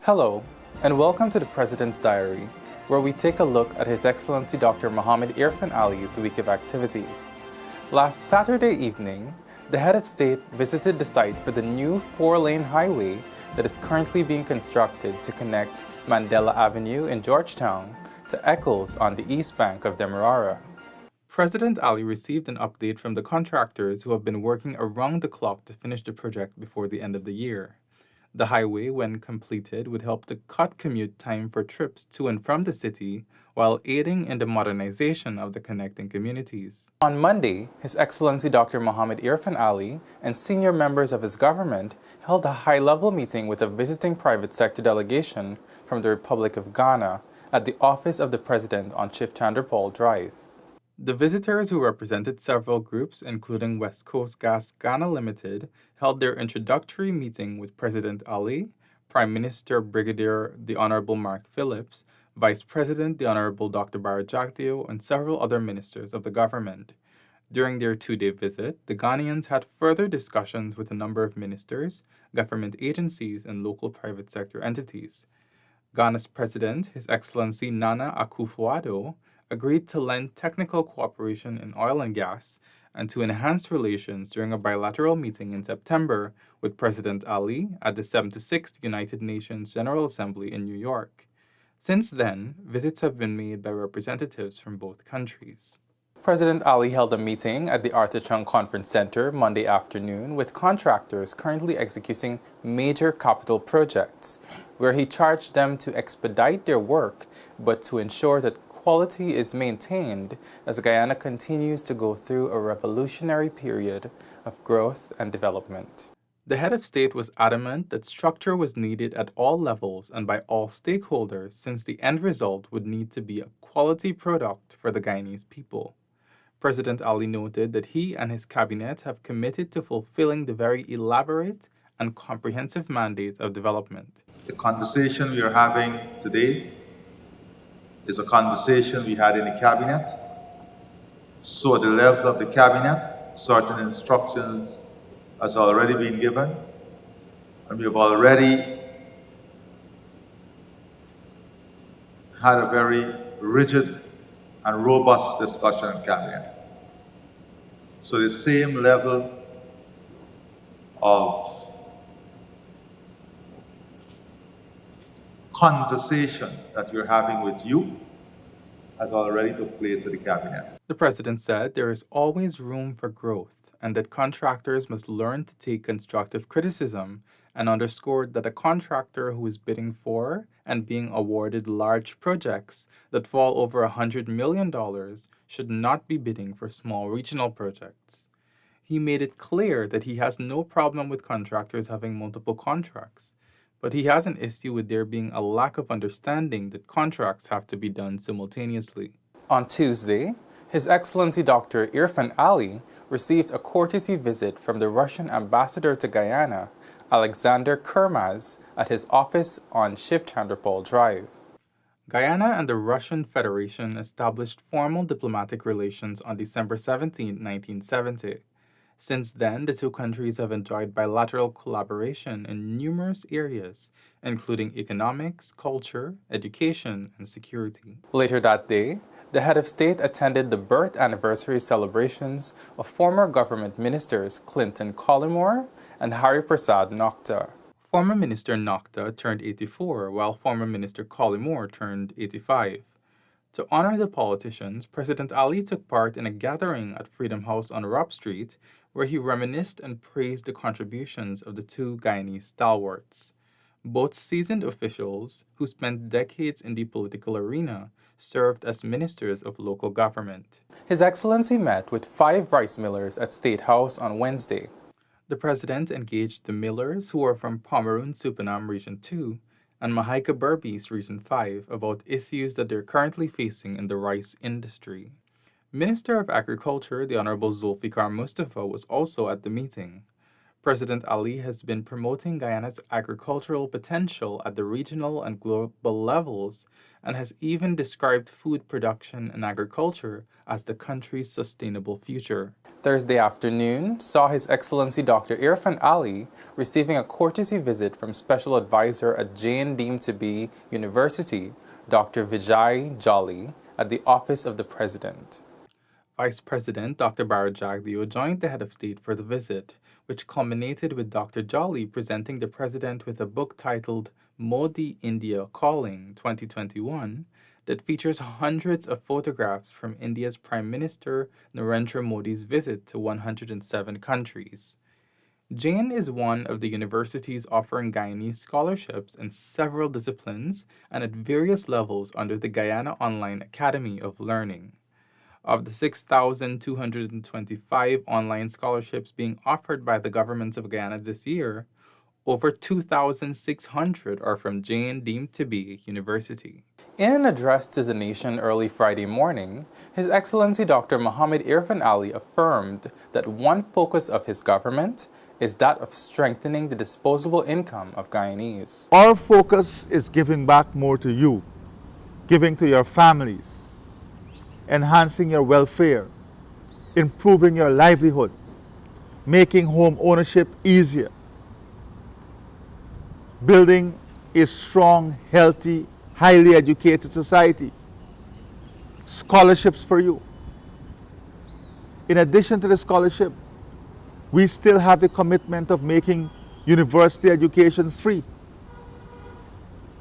Hello, and welcome to the President's Diary, where we take a look at His Excellency Dr. Mohamed Irfaan Ali's week of activities. Last Saturday evening, the head of state visited the site for the new 4-lane highway that is currently being constructed to connect Mandela Avenue in Georgetown to Eccles on the east bank of Demerara. President Ali received an update from the contractors who have been working around the clock to finish the project before the end of the year. The highway, when completed, would help to cut commute time for trips to and from the city while aiding in the modernization of the connecting communities. On Monday, His Excellency Dr. Mohamed Irfaan Ali and senior members of his government held a high-level meeting with a visiting private sector delegation from the Republic of Ghana at the office of the President on Chief Chanderpaul Drive. The visitors, who represented several groups, including West Coast Gas Ghana Limited, held their introductory meeting with President Ali, Prime Minister Brigadier the Honorable Mark Phillips, Vice President the Honorable Dr. Barra Jagdeo, and several other ministers of the government. During their two-day visit, the Ghanaians had further discussions with a number of ministers, government agencies, and local private sector entities. Ghana's President, His Excellency Nana Akufo-Addo, agreed to lend technical cooperation in oil and gas and to enhance relations during a bilateral meeting in September with President Ali at the 76th United Nations General Assembly in New York. Since then, visits have been made by representatives from both countries. President Ali held a meeting at the Arthur Chung Conference Center Monday afternoon with contractors currently executing major capital projects, where he charged them to expedite their work but to ensure that quality is maintained as Guyana continues to go through a revolutionary period of growth and development. The head of state was adamant that structure was needed at all levels and by all stakeholders, since the end result would need to be a quality product for the Guyanese people. President Ali noted that he and his cabinet have committed to fulfilling the very elaborate and comprehensive mandate of development. The conversation we are having today is a conversation we had in the cabinet. So at the level of the cabinet, certain instructions has already been given, and we have already had a very rigid and robust discussion in cabinet. So the same level of conversation that we're having with you has already took place at the cabinet. The President said there is always room for growth and that contractors must learn to take constructive criticism, and underscored that a contractor who is bidding for and being awarded large projects that fall over $100 million should not be bidding for small regional projects. He made it clear that he has no problem with contractors having multiple contracts, but he has an issue with there being a lack of understanding that contracts have to be done simultaneously. On Tuesday, His Excellency Dr. Irfaan Ali received a courtesy visit from the Russian ambassador to Guyana, Alexander Kermaz, at his office on Chief Chanderpaul Drive. Guyana and the Russian Federation established formal diplomatic relations on December 17, 1970. Since then, the two countries have enjoyed bilateral collaboration in numerous areas, including economics, culture, education, and security. Later that day, the head of state attended the birth anniversary celebrations of former government ministers Clinton Collymore and Hari Prasad Nokta. Former Minister Nokta turned 84, while former Minister Collymore turned 85. To honor the politicians, President Ali took part in a gathering at Freedom House on Rupp Street, where he reminisced and praised the contributions of the two Guyanese stalwarts. Both seasoned officials, who spent decades in the political arena, served as ministers of local government. His Excellency met with 5 rice millers at State House on Wednesday. The President engaged the millers, who are from Pomeroon Supernam Region 2 and Mahaica Berbice Region 5, about issues that they're currently facing in the rice industry. Minister of Agriculture, the Honorable Zulfikar Mustafa, was also at the meeting. President Ali has been promoting Guyana's agricultural potential at the regional and global levels and has even described food production and agriculture as the country's sustainable future. Thursday afternoon saw His Excellency Dr. Irfaan Ali receiving a courtesy visit from Special Advisor at Jain deemed to be University, Dr. Vijay Jolly, at the Office of the President. Vice President Dr. Barajaglio joined the head of state for the visit, which culminated with Dr. Jolly presenting the president with a book titled Modi India Calling 2021 that features hundreds of photographs from India's Prime Minister Narendra Modi's visit to 107 countries. Jain is one of the universities offering Guyanese scholarships in several disciplines and at various levels under the Guyana Online Academy of Learning. Of the 6,225 online scholarships being offered by the government of Guyana this year, over 2,600 are from Jain deemed to be University. In an address to the nation early Friday morning, His Excellency Dr. Mohamed Irfaan Ali affirmed that one focus of his government is that of strengthening the disposable income of Guyanese. Our focus is giving back more to you, giving to your families, enhancing your welfare, improving your livelihood, making home ownership easier, building a strong, healthy, highly educated society, scholarships for you. In addition to the scholarship, we still have the commitment of making university education free.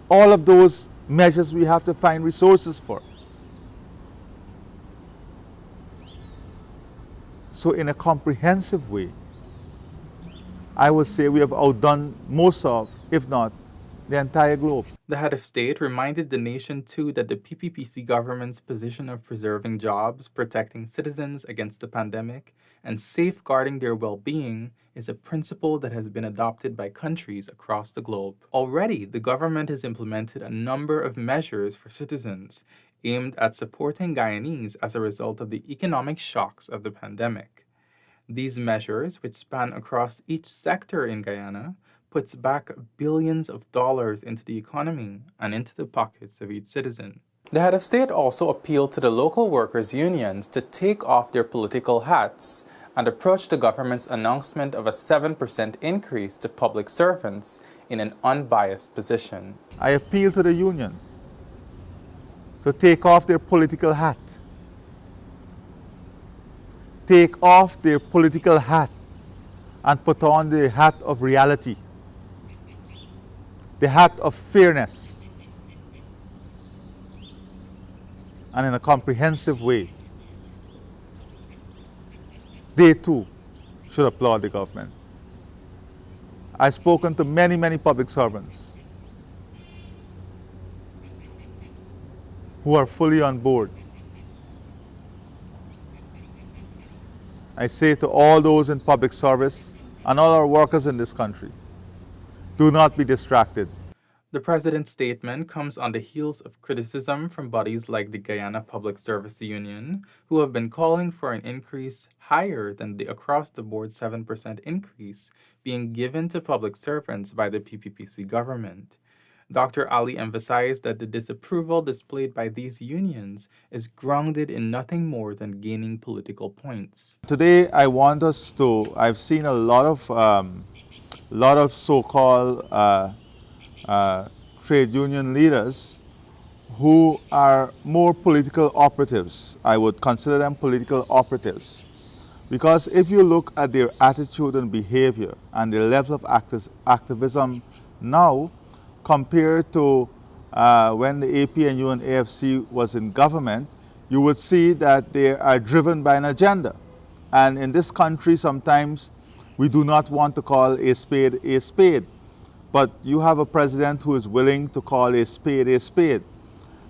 All of those measures we have to find resources for. So in a comprehensive way, I would say we have outdone most of, if not, the entire globe. The head of state reminded the nation too that the PPPC government's position of preserving jobs, protecting citizens against the pandemic, and safeguarding their well-being is a principle that has been adopted by countries across the globe. Already, the government has implemented a number of measures for citizens aimed at supporting Guyanese as a result of the economic shocks of the pandemic. These measures, which span across each sector in Guyana, puts back billions of dollars into the economy and into the pockets of each citizen. The head of state also appealed to the local workers' unions to take off their political hats and approach the government's announcement of a 7% increase to public servants in an unbiased position. I appeal to the union to take off their political hat. Take off their political hat and put on the hat of reality, the hat of fairness, and in a comprehensive way, they too should applaud the government. I've spoken to many public servants who are fully on board. I say to all those in public service and all our workers in this country, do not be distracted. The president's statement comes on the heels of criticism from bodies like the Guyana Public Service Union, who have been calling for an increase higher than the across-the-board 7% increase being given to public servants by the PPPC government. Dr. Ali emphasized that the disapproval displayed by these unions is grounded in nothing more than gaining political points. Today, I want us to, I've seen a lot of so-called trade union leaders who are more political operatives. I would consider them political operatives. Because if you look at their attitude and behavior and their level of activism now, compared to when the APNU and AFC was in government, you would see that they are driven by an agenda. And in this country, sometimes we do not want to call a spade a spade. But you have a president who is willing to call a spade a spade.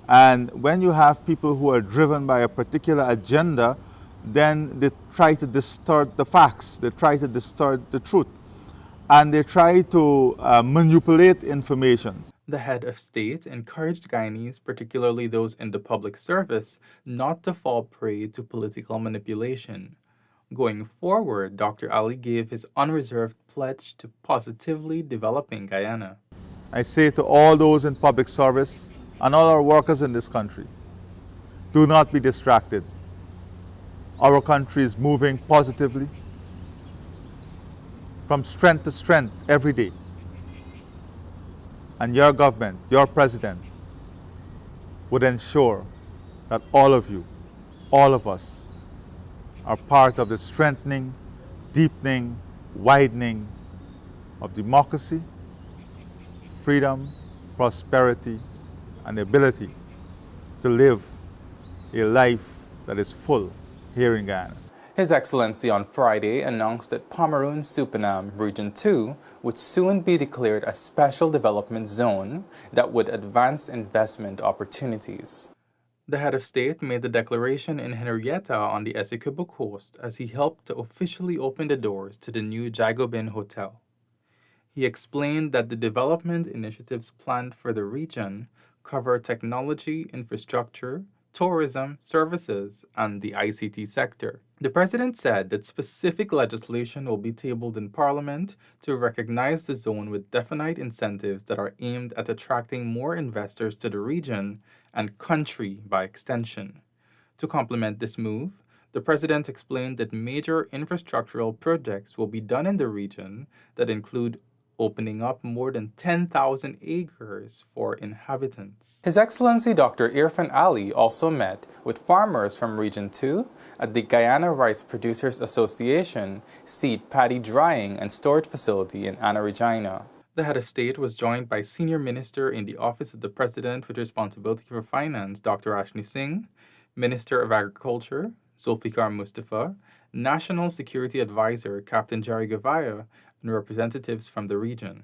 And when you have people who are driven by a particular agenda, then they try to distort the facts, they try to distort the truth, and they try to manipulate information. The head of state encouraged Guyanese, particularly those in the public service, not to fall prey to political manipulation. Going forward, Dr. Ali gave his unreserved pledge to positively developing Guyana. I say to all those in public service and all our workers in this country, do not be distracted. Our country is moving positively from strength to strength every day. And your government, your president, would ensure that all of you, all of us, are part of the strengthening, deepening, widening of democracy, freedom, prosperity, and the ability to live a life that is full here in Guyana. His Excellency on Friday announced that Pomeroon Supinam Region 2 would soon be declared a special development zone that would advance investment opportunities. The head of state made the declaration in Henrietta on the Essequibo coast as he helped to officially open the doors to the new Jagobin Hotel. He explained that the development initiatives planned for the region cover technology, infrastructure, tourism, services, and the ICT sector. The president said that specific legislation will be tabled in Parliament to recognize the zone with definite incentives that are aimed at attracting more investors to the region and country by extension. To complement this move, the president explained that major infrastructural projects will be done in the region that include opening up more than 10,000 acres for inhabitants. His Excellency Dr. Irfaan Ali also met with farmers from Region 2 at the Guyana Rice Producers Association seed paddy drying and storage facility in Anna Regina. The head of state was joined by Senior Minister in the Office of the President with responsibility for finance, Dr. Ashni Singh, Minister of Agriculture, Zulfikar Mustafa, National Security Advisor, Captain Jerry Gavaya, and representatives from the region.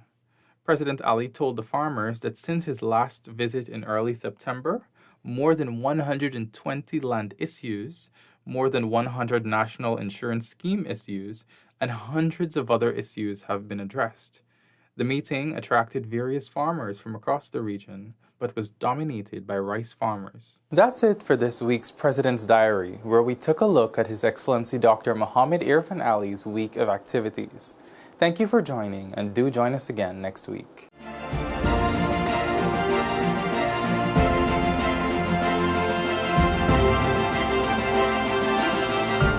President Ali told the farmers that since his last visit in early September, more than 120 land issues, more than 100 national insurance scheme issues, and hundreds of other issues have been addressed. The meeting attracted various farmers from across the region, but was dominated by rice farmers. That's it for this week's President's Diary, where we took a look at His Excellency Dr. Mohamed Irfaan Ali's week of activities. Thank you for joining, and do join us again next week.